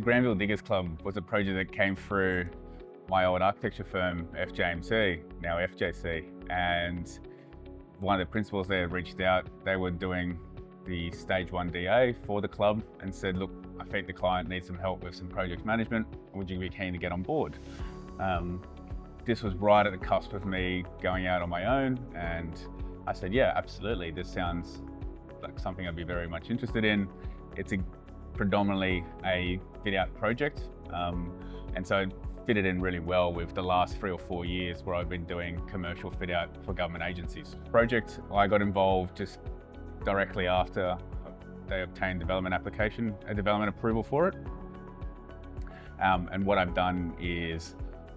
Granville Diggers Club was a project that came through my old architecture firm, FJMC, now FJC, and one of the principals there reached out. They were doing the stage 1 DA for the club and said, look, I think the client needs some help with some project management. Would you be keen to get on board? This was right at the cusp of me going out on my own, and I said, yeah, absolutely. This sounds like something I'd be very much interested in. It's predominantly a fit out project. And so it fitted in really well with the last 3 or 4 years where I've been doing commercial fit out for government agencies. Project, I got involved just directly after they obtained development approval for it. And what I've done is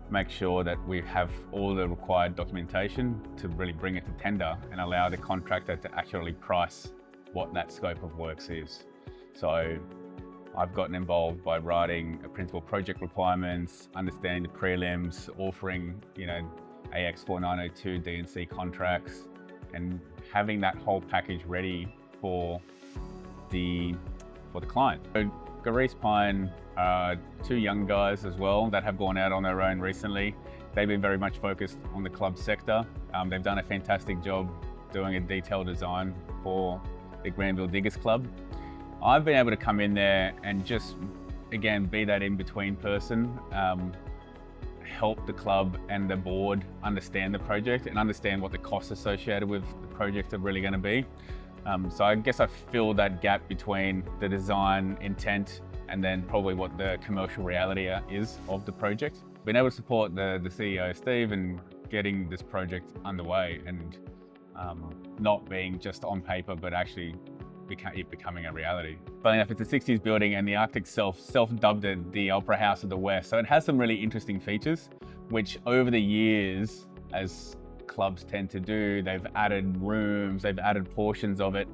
make sure that we have all the required documentation to really bring it to tender and allow the contractor to accurately price what that scope of works is. So I've gotten involved by writing a principal project requirements, understanding the prelims, authoring, AX 4902 D&C contracts, and having that whole package ready for the client. So GeriesPayne are 2 young guys as well that have gone out on their own recently. They've been very much focused on the club sector. They've done a fantastic job doing a detailed design for the Granville Diggers Club. I've been able to come in there and just, again, be that in-between person, help the club and the board understand the project and understand what the costs associated with the project are really going to be. So I guess I filled that gap between the design intent and then probably what the commercial reality is of the project. Been able to support the CEO, Steve, in getting this project underway and not being just on paper, but actually it becoming a reality. Funny enough, it's a 60s building and the architect self-dubbed it the Opera House of the West. So it has some really interesting features, which over the years, as clubs tend to do, they've added rooms, they've added portions of it.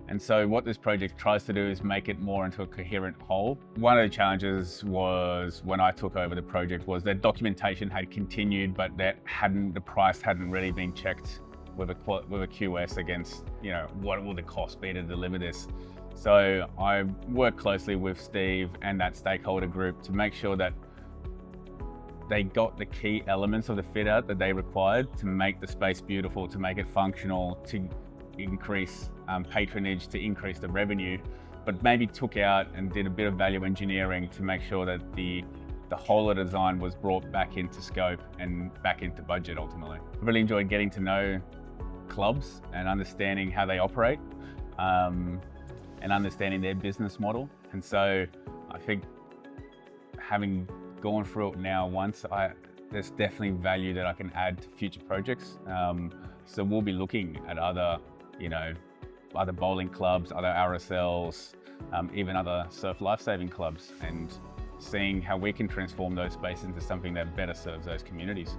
And so what this project tries to do is make it more into a coherent whole. One of the challenges was when I took over the project was that documentation had continued, but the price hadn't really been checked with a QS against, what will the cost be to deliver this? So I worked closely with Steve and that stakeholder group to make sure that they got the key elements of the fit out that they required to make the space beautiful, to make it functional, to increase patronage, to increase the revenue, but maybe took out and did a bit of value engineering to make sure that the whole of the design was brought back into scope and back into budget ultimately. I really enjoyed getting to know clubs and understanding how they operate and understanding their business model. And so I think having gone through it now once, there's definitely value that I can add to future projects. So we'll be looking at other bowling clubs, other RSLs, even other surf lifesaving clubs, and seeing how we can transform those spaces into something that better serves those communities.